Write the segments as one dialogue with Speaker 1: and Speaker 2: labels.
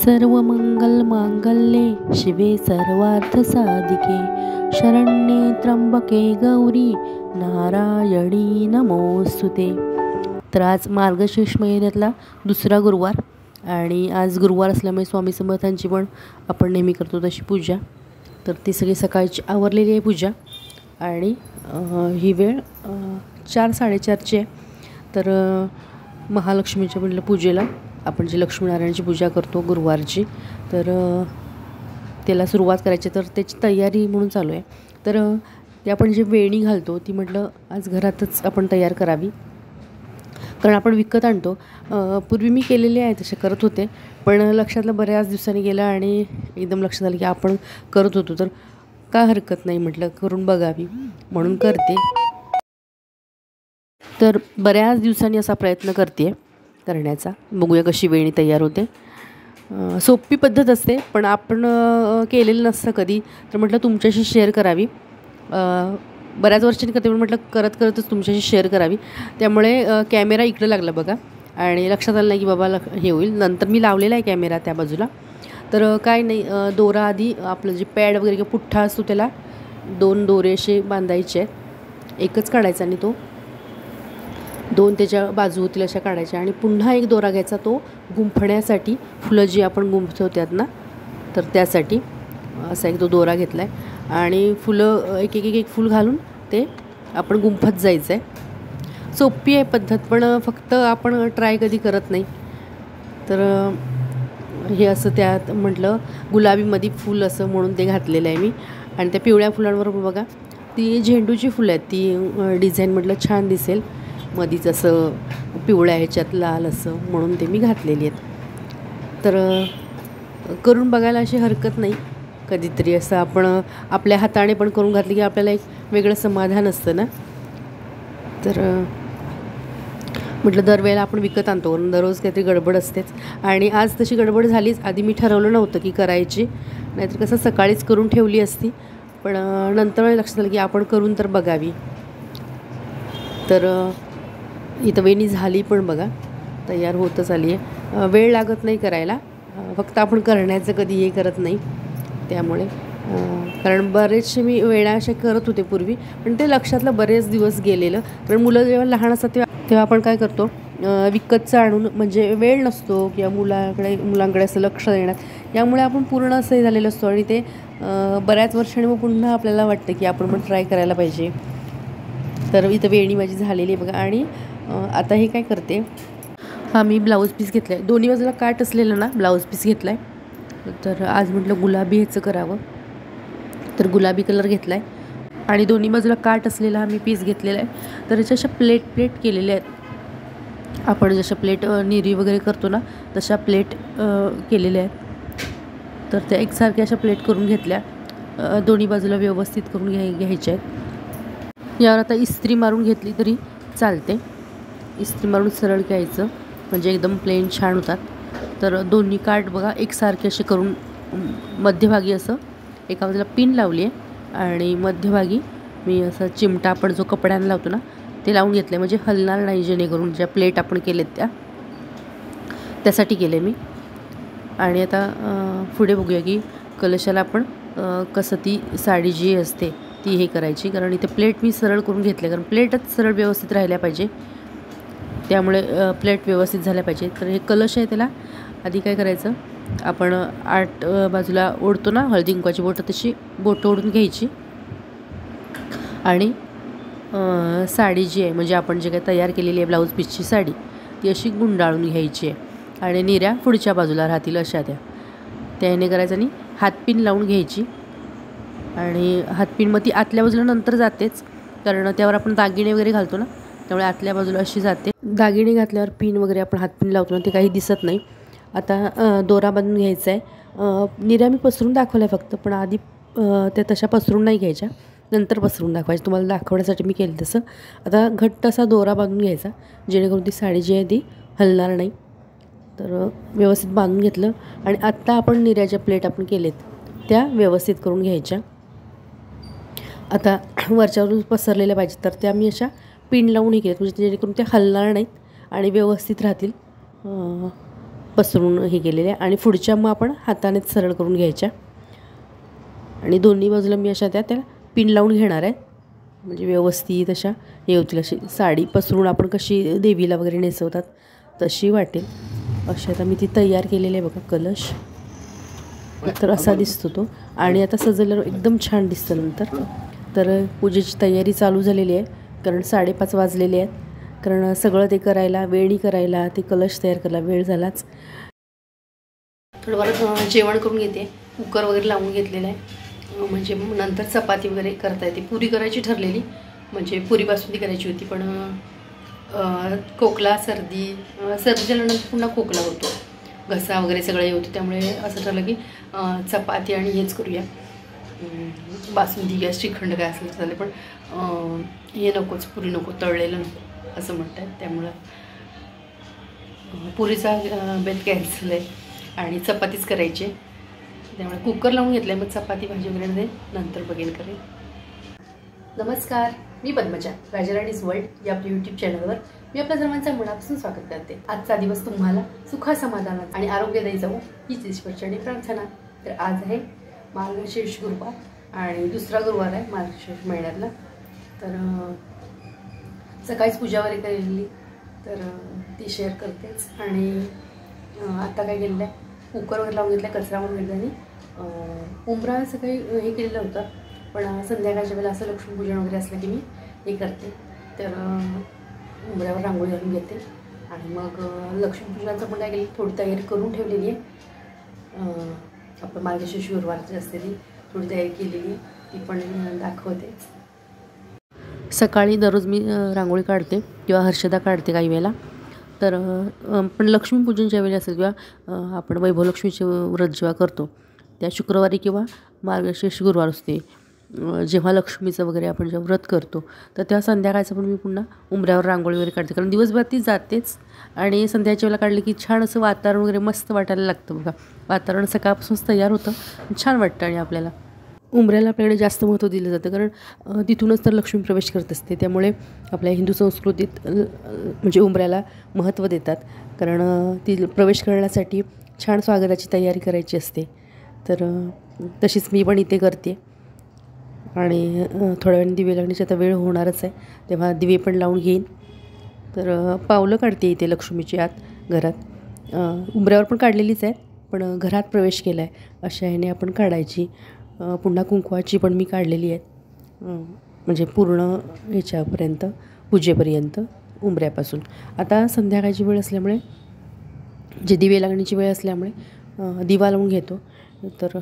Speaker 1: सर्वमंगल मांगल्ये शिवे सर्वार्थ साधिके शरण्ये त्र्यंबके गौरी नारायणी नमोस्तुते। तर आज मार्गशीर्ष महिन्यातला दुसरा गुरुवार आणि आज गुरुवार असल्यामुळे स्वामी समर्थांची पण आपण नेहमी करतो तशी पूजा। तर ती सगळी सकाळची आवरलेली आहे पूजा आणि ही वेळ 4:30ची आहे। तर महालक्ष्मीच्या म्हटलं पूजेला आपण जी लक्ष्मीनारायणाची पूजा करतो गुरुवारची, तर त्याला सुरुवात करायची, तर त्याची तयारी म्हणून चालू आहे। तर ते आपण जे वेणी घालतो ती म्हटलं आज घरातच आपण तयार करावी, कारण आपण विकत आणतो। पूर्वी मी केलेले आहे तसे करत होते, पण लक्षातलं बऱ्याच दिवसांनी गेलं आणि एकदम लक्षात आलं की आपण करत होतो, तर का हरकत नाही म्हटलं करून बघावी म्हणून करते। तर बऱ्याच दिवसांनी असा प्रयत्न करते करण्याचा, बघूया कशी वेणी तयार होते। सोपी पद्धत असते पण आपण केलेलं नसतं कधी, तर म्हटलं तुमच्याशी शेअर करावी। बऱ्याच वर्षांनी करते पण म्हटलं करत करतच तुमच्याशी शेअर करावी। त्यामुळे कॅमेरा इकडं लागला बघा आणि लक्षात आलं नाही की बाबा हे होईल, नंतर मी लावलेला आहे कॅमेरा त्या बाजूला। तर काय नाही, दोरा आधी आपलं जे पॅड वगैरे किंवा पुठ्ठा असतो त्याला 2 दोरे असे बांधायचे आहेत, एकच काढायचा आणि तो 2 त्याच्या बाजू होतील अशा काढायच्या आणि पुन्हा एक दोरा घ्यायचा, तो गुंफण्यासाठी फुलं जी आपण गुंफवतात ना, तर त्यासाठी असा एक तो दोरा घेतला आहे आणि फुलं एक एक एक फूल घालून ते आपण गुंफत जायचं आहे। सोपी आहे पद्धत, पण फक्त आपण ट्राय कधी करत नाही। तर हे असं त्यात म्हटलं गुलाबीमध्ये फूल असं म्हणून ते घातलेलं आहे मी। आणि त्या पिवळ्या फुलांवर बघा ती झेंडूची फुलं आहेत, ती डिझाईन म्हटलं छान दिसेल मधीच असं पिवळ्या ह्याच्यात लाल असं म्हणून ते मी घातलेली आहेत। तर करून बघायला अशी हरकत नाही, कधीतरी असं आपण आपल्या हाताने पण करून घातली की आपल्याला एक वेगळं समाधान असतं ना। तर म्हटलं दरवेळेला आपण विकत आणतो, कारण दररोज काहीतरी गडबड असतेच आणि आज तशी गडबड झालीच। आधी मी ठरवलं नव्हतं की करायची, नाहीतर कसं सकाळीच करून ठेवली असती, पण नंतर लक्षात आलं की आपण करून तर बघावी। तर इथं वेणी झाली पण बघा तयार होतच आली आहे। वेळ लागत नाही करायला, फक्त आपण करण्याचं कधी हे करत नाही त्यामुळे। कारण बरेचसे मी वेळा अशा करत होते पूर्वी, पण ते लक्षातलं बरेच दिवस गेलेलं, कारण मुलं जेव्हा लहान असतात तेव्हा आपण काय करतो विकतचं आणून, म्हणजे वेळ नसतो किंवा मुलांकडे असं लक्ष देण्यात, यामुळे आपण पूर्ण असं हे झालेलं असतो आणि ते बऱ्याच वर्षांनी मग पुन्हा आपल्याला वाटतं की आपण पण ट्राय करायला पाहिजे। तर इथं वेणी माझी झालेली आहे बघा आणि आता हे काय करते, मी ब्लाऊज पीस घेतला आहे, दोन्ही बाजूला काट असलेलं ना ब्लाऊज पीस घेतला आहे। तर आज म्हटलं गुलाबी ह्याचं करावं, तर गुलाबी कलर घेतला आहे आणि दोन्ही बाजूला काट असलेला मी पीस घेतलेला आहे। तर याच्या अशा प्लेट केलेल्या आहेत, आपण जशा प्लेट निरी वगैरे करतो ना तशा प्लेट केलेल्या आहेत। तर त्या एकसारख्या अशा प्लेट करून घेतल्या, दोन्ही बाजूला व्यवस्थित करून घ्यायच्या आहेत। यावर आता इस्त्री मारून घेतली तरी चालते, इस्त्री मारून सरळ घ्यायचं म्हणजे एकदम प्लेन छान होतात। तर दोन्ही काठ बघा एकसारखे असे करून मध्यभागी असं एका बाजूला पिन लावली आहे आणि मध्यभागी मी असं चिमटा आपण जो कपड्यांना लावतो ना ते लावून घेतलं, म्हणजे हलणार नाही, जेणेकरून ज्या प्लेट आपण केलेत त्यासाठी केले मी। आणि आता पुढे बघूया की कलशाला आपण कसं ती साडी जी असते ती हे करायची, कारण इथे प्लेट मी सरळ करून घेतले, कारण प्लेटच सरळ व्यवस्थित राहिल्या पाहिजे, त्यामुळे प्लेट व्यवस्थित झाल्या पाहिजे। तर हे कलश आहे त्याला आधी काय करायचं, आपण 8 बाजूला ओढतो ना हळदी कुंकवाची बोटं, तशी बोटं ओढून घ्यायची आणि साडी जी आहे म्हणजे आपण जे काही तयार केलेली आहे ब्लाऊज पीसची साडी ती अशी गुंडाळून घ्यायची आहे आणि निऱ्या पुढच्या बाजूला राहतील अशा त्याने करायचं आणि हातपिन लावून घ्यायची आणि हातपिन मग ती आतल्या बाजूला नंतर जातेच कारण त्यावर आपण दागिने वगैरे घालतो ना, त्यामुळे आतल्या बाजूला अशी जाते. दागिने घातल्यावर पिन वगैरे आपण हातपिन लावतो ना ते काही दिसत नाही. आता दोरा बांधून घ्यायचा आहे. निऱ्या मी पसरून दाखवल्या फक्त, पण आधी त्या तशा पसरून नाही घ्यायच्या, नंतर पसरून दाखवायचं. तुम्हाला दाखवण्यासाठी मी केलं तसं. आता घट्ट असा दोरा बांधून घ्यायचा जेणेकरून ती साडी जी आहे ती हलणार नाही. तर व्यवस्थित बांधून घेतलं आणि आत्ता आपण निऱ्याच्या प्लेट आपण केलेत त्या व्यवस्थित करून घ्यायच्या. आता वरच्यावरून पसरलेल्या पाहिजे तर त्या मी अशा पिन लावून केल्यात म्हणजे जेणेकरून त्या हलणार नाहीत आणि व्यवस्थित राहतील पसरून हे केलेले. आणि पुढच्या मग आपण हातानेच सरळ करून घ्यायच्या आणि दोन्ही बाजूला मी अशा त्या पिन लावून घेणार आहे म्हणजे व्यवस्थित अशा हे होतील. अशी साडी पसरून आपण कशी देवीला वगैरे नेसवतात तशी वाटेल अशी. आता मी ती तयार केलेली आहे बघा कलश, तर असा दिसतो तो. आणि आता सजवल्यावर एकदम छान दिसतं नंतर. तर पूजेची तयारी चालू झालेली आहे कारण 5:30 वाजलेले आहेत. कारण सगळं ते करायला वेळी करायला ते कलश तयार करायला वेळ झालाच. थोडंफार जेवण करून घेते. कुकर वगैरे लावून घेतलेलं आहे म्हणजे नंतर चपाती वगैरे करता येते. पुरी करायची ठरलेली म्हणजे पुरीपासून ती करायची होती, पण खोकला सर्दी झाल्यानंतर पुन्हा खोकला होतो, घसा वगैरे सगळे होते. त्यामुळे असं ठरलं की चपाती आणि हेच करूया, बासुंदी किंवा श्रीखंड काय असेल चालेल, पण हे नकोच, पुरी नको, तळलेलं नको असं म्हणतात. त्यामुळं पुरीचा बेत कॅन्सल आहे आणि चपातीच करायची. त्यामुळे कुकर लावून घेतलं आहे. मग चपाती भाजी वगैरे नंतर बघेन करेन. नमस्कार, मी पद्मजा, राजाराणीज वर्ल्ड या आपल्या यूट्यूब चॅनलवर मी आपल्या सर्वांचं मनापासून स्वागत करते. आजचा दिवस तुम्हाला सुखासमाधानात आणि आरोग्यदायी जाऊ हीच ईश्वरचरणी प्रार्थना. तर आज आहे मार्गशीर्ष गुरुवार आणि दुसरा गुरुवार आहे मार्गशीर्ष महिन्यातला. तर सकाळीच पूजा वगैरे केलेली तर ती शेअर करतेच. आणि आता काय केलेलं आहे, कुकर वगैरे लावून घेतला, कचरा म्हणून घेतला आणि उंबरा सकाळी हे केलेलं होतं, पण संध्याकाळच्या वेळेला असं लक्ष्मीपूजन वगैरे असलं की मी हे करते. तर उंबऱ्यावर रांगोळी घालून घेते आणि मग लक्ष्मीपूजनाचं पण काय केलं, थोडी तयारी करून ठेवलेली आहे. आपण मार्गशीर्ष गुरुवारची असते ती थोडी तयारी केलेली आहे, ती पण दाखवते. सकाळी दररोज मी रांगोळी काढते किंवा हर्षदा काढते काही वेळेला. तर पण लक्ष्मीपूजनच्या वेळी असेल किंवा आपण वैभवलक्ष्मीचे व्रत जेव्हा करतो त्या शुक्रवारी किंवा मार्गशीर्ष गुरुवार असते जेव्हा लक्ष्मीचं वगैरे आपण जेव्हा व्रत करतो तर तेव्हा संध्याकाळचं पण मी पुन्हा उंबऱ्यावर रांगोळी वगैरे काढते. कारण दिवसभर ती जातेच आणि संध्याच्या वेळेला काढली की छान असं वातावरण वगैरे मस्त वाटायला लागतं बघा. वातावरण सकाळपासूनच तयार होतं, छान वाटतं. आणि आपल्याला उंबऱ्याला आपल्याकडे जास्त महत्त्व दिलं जातं कारण तिथूनच तर लक्ष्मी प्रवेश करत असते. त्यामुळे आपल्या हिंदू संस्कृतीत म्हणजे उंबऱ्याला महत्त्व देतात कारण ती प्रवेश करण्यासाठी छान स्वागताची तयारी करायची असते. तर तशीच मी पण इथे करते. आणि थोड्या वेळाने दिवे लागण्याची आता वेळ होणारच आहे, तेव्हा दिवे पण लावून घेईन. तर पावलं काढते इथे लक्ष्मीची आत घरात. उंबऱ्यावर पण काढलेलीच आहे, पण घरात प्रवेश केला आहे अशा ह्याने आपण काढायची. पुन्हा कुंकवाची पण मी काढलेली आहेत म्हणजे पूर्ण ह्याच्यापर्यंत पूजेपर्यंत उंबऱ्यापासून. आता संध्याकाळची वेळ असल्यामुळे जे दिवे लागण्याची वेळ असल्यामुळे दिवा लावून घेतो. तर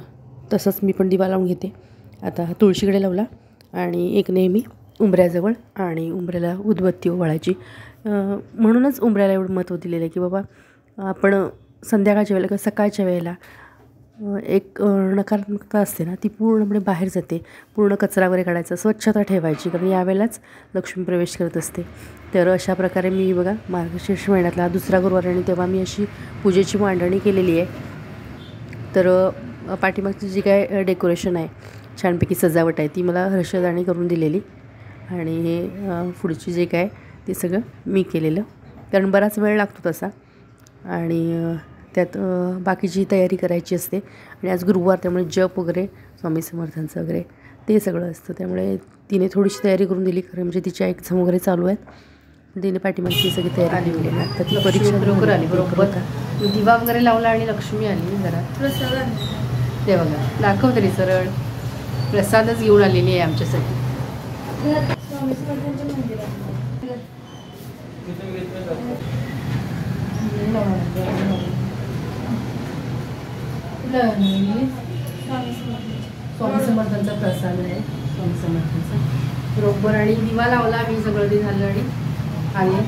Speaker 1: तसंच मी पण दिवा लावून घेते. आता तुळशीकडे लावला आणि एक नेहमी उंबऱ्याजवळ आणि उंबऱ्याला उदबत्ती ओवाळायची. म्हणूनच उंबऱ्याला एवढं महत्त्व दिलेलं आहे की बाबा आपण संध्याकाळच्या वेळेला किंवा सकाळच्या वेळेला एक नकारात्मकता असते ना ती पूर्णपणे बाहेर जाते. पूर्ण कचरा वगैरे काढायचा, स्वच्छता ठेवायची कारण यावेळेलाच लक्ष्मी प्रवेश करत असते. तर अशा प्रकारे मी बघा मार्गशीर्ष महिन्यातला दुसरा गुरुवार आणि तेव्हा मी अशी पूजेची मांडणी केलेली आहे. तर पाठीमागची जी काय डेकोरेशन आहे छानपैकी सजावट आहे ती मला हर्षदाने करून दिलेली आणि हे पुढची जे काय ते सगळं मी केलेलं कारण बराच वेळ लागतो तसा. आणि त्यात बाकीची तयारी करायची असते आणि आज गुरुवार त्यामुळे जप वगैरे स्वामी समर्थांचं वगैरे ते सगळं असतं. त्यामुळे तिने थोडीशी तयारी करून दिली खरं म्हणजे तिच्या एक्झाम वगैरे चालू आहेत. तिने पाठीमागची सगळी तयारी दिली. आता ती परीक्षा लवकर आली बरोबर का, दिवा वगैरे लावला आणि लक्ष्मी आली घरात. ते बघा दाखव तरी सरळ प्रसादच घेऊन आलेली आहे आमच्यासाठी. स्वामी समर्थांच्या मंदिरात स्वामी समर्थांचा प्रसाद आहे. स्वामी समर्थांचा बरोबर आणि दिवा लावला मी, सगळं ते झालं आणि आले.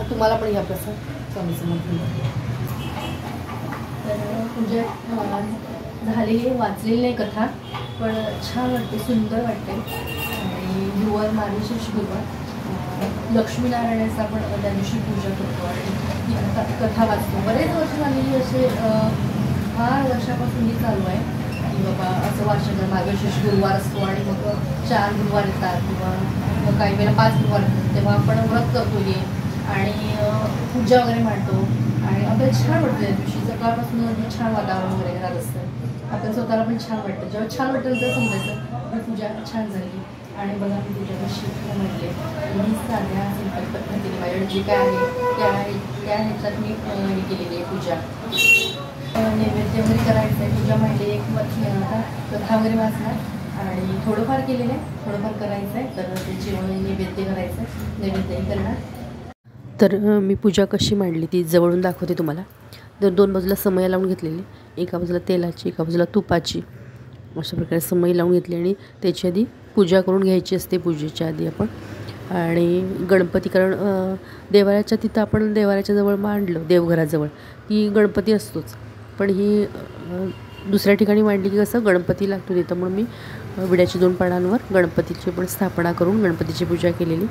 Speaker 1: तुम्हाला पण घ्या प्रसाद स्वामी समर्थांचा. तर पूजा झालेली वाचलेली नाही कथा, पण छान वाटते, सुंदर वाटते. आणि गुरुवार मार्गशीर्ष गुरुवार लक्ष्मीनारायणाचा आपण त्या दिवशी पूजा करतो आणि ती कथा वाचतो. बरेच वर्ष झालेली असे फार वर्षापासून ही चालू आहे की बाबा असं वाचन मार्गशीर्ष गुरुवार असतो आणि मग 4 गुरुवार येतात किंवा काही वेळेला 5 गुरुवार येतात, तेव्हा आपण व्रत करतो हे आणि पूजा वगैरे मांडतो आणि आपल्याला छान वाटतं. त्या दिवशी सकाळपासून छान वातावरण वगैरे घरात असतं, आपल्याला स्वतःला पण छान वाटतं. जेव्हा छान वाटेल तर समजायचं ही पूजा छान झाली. आणि बघा मी पूजा कशी म्हटले मी साध्या सिंपल पद्धतीने माझ्याकडे जे काय आहे त्या ह्याच्यात मी हे केलेली आहे पूजा. नैवेद्य वगैरे करायचं आहे, पूजा मांडली, एक कथा वगैरे वाचणार आणि थोडंफार केलेलं आहे, थोडंफार करायचं आहे. तर त्याची नैवेद्य करायचं आहे, नैवेद्यही करणार. तर मी पूजा कशी मांडली ती जवळून दाखवते तुम्हाला. तर 2 बाजूला समई लावून घेतलेली, एका बाजूला तेलाची, एका बाजूला तुपाची, अशा प्रकारे समई लावून घेतली आणि त्याची आधी पूजा करून घ्यायची असते पूजेच्या आधी आपण. आणि गणपती, कारण देवाऱ्याच्या तिथं आपण देवाऱ्याच्या जवळ मांडलं देवघराजवळ की गणपती असतोच, पण ही दुसऱ्या ठिकाणी मांडली की कसं गणपती लागतो तिथं. म्हणून मी विड्याची 2 पानांवर गणपतीची पण स्थापना करून गणपतीची पूजा केलेली.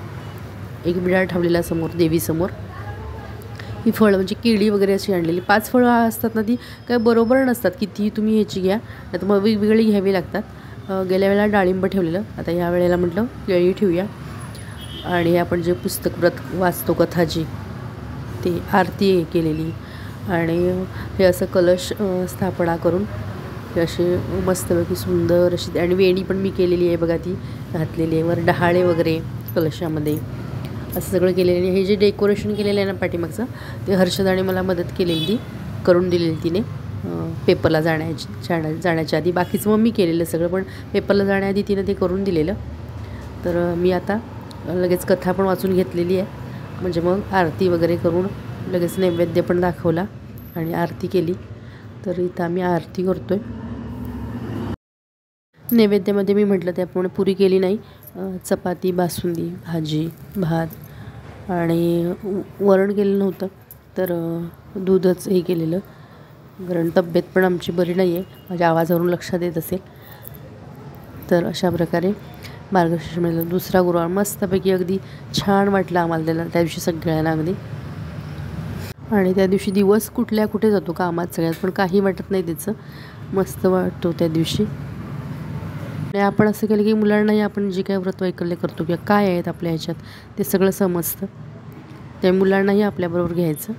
Speaker 1: एक विडा ठेवलेला समोर देवीसमोर. ही फळं म्हणजे केळी वगैरे अशी आणलेली 5 फळं असतात ना, ती काय बरोबर नसतात, कितीही तुम्ही ह्याची घ्या, नाही तर मग वेगवेगळी घ्यावी लागतात. गेल्या वेळेला डाळिंब ठेवलेलं, आता ह्या वेळेला म्हटलं केळी ठेवूया. आणि आपण जे पुस्तक व्रत वाचतो कथाची ते आरती केलेली आणि हे असं कलश स्थापना करून हे असे मस्तपैकी सुंदर अशी. आणि वेणी पण मी केलेली आहे बघा, ती घातलेली आहे. वर डहाळे वगैरे कलशामध्ये असं सगळं केलेलं आहे. हे जे डेकोरेशन केलेलं आहे ना पाठीमागचं, ते हर्षदाने मला मदत केलेली, ती करून दिलेली तिने पेपरला जाण्याच्या आधी. बाकीचं मग मी केलेलं सगळं, पण पेपरला जाण्याआधी तिनं ते करून दिलेलं. तर मी आता लगेच कथा पण वाचून घेतलेली आहे, म्हणजे मग आरती वगैरे करून लगेच नैवेद्य पण दाखवला आणि आरती केली. तर इथं आम्ही आरती करतो आहे. नैवेद्यामध्ये मी म्हटलं त्याप्रमाणे पुरी केली नाही, चपाती, बासुंदी, भाजी, भात आणि वरण केलं नव्हतं. तर दूधच हे केलेलं, कारण तब्येत पण आमची बरी नाही आहे, माझ्या आवाजावरून लक्षात येत असेल. तर अशा प्रकारे मार्गशीर्ष महिन्याला 2रा गुरुवार मस्तपैकी अगदी छान वाटलं आम्हाला त्या दिवशी सगळ्यांना अगदी. आणि त्या दिवशी दिवस कुठे जातो कामात सगळ्यात, पण काही वाटत नाही त्याचं, मस्त वाटतो त्या दिवशी. आणि आपण असं केलं की मुलांनाही आपण जे काही व्रत वैकल्य करतो किंवा काय आहेत आपल्या ह्याच्यात ते सगळं समजतं, त्या मुलांनाही आपल्याबरोबर घ्यायचं.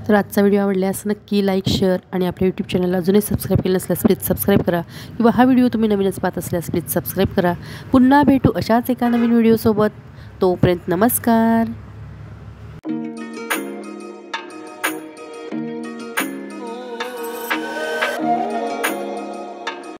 Speaker 1: तर आजचा व्हिडिओ आवडल्यास नक्की लाईक, शेअर आणि आपल्या यूट्यूब चॅनलला अजूनही सबस्क्राईब केलं नसल्यास प्लीज सबस्क्राईब करा, किंवा हा व्हिडिओ तुम्ही नवीनच पाहत असल्यास प्लीज सबस्क्राईब करा. पुन्हा भेटू अशाच एका नवीन व्हिडिओसोबत. तोपर्यंत नमस्कार.